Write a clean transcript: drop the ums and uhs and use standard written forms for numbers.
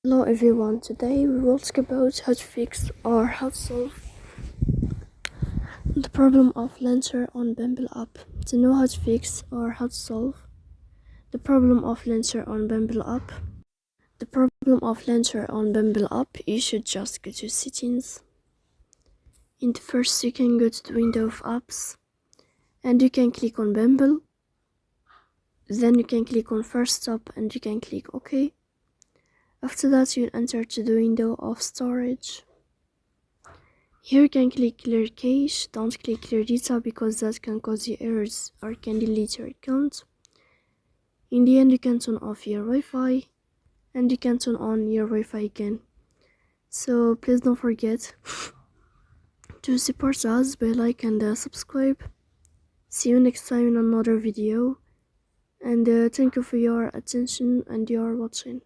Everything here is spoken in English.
Hello everyone, today we will talk about how to fix or how to solve the problem of Lancer on Bumble app. To know how to fix or how to solve the problem of Lancer on Bumble app, you should just go to settings. In the first you can go to the window of apps and you can click on Bumble. Then you can click on first stop and you can click OK. After that you'll enter to the window of storage. Here you can click clear cache. Don't click clear data because that can cause you errors or can delete your account. In the end you can turn off your Wi-Fi and you can turn on your Wi-Fi again. So please don't forget to support us by like and subscribe. See you next time in another video, and thank you for your attention and your watching.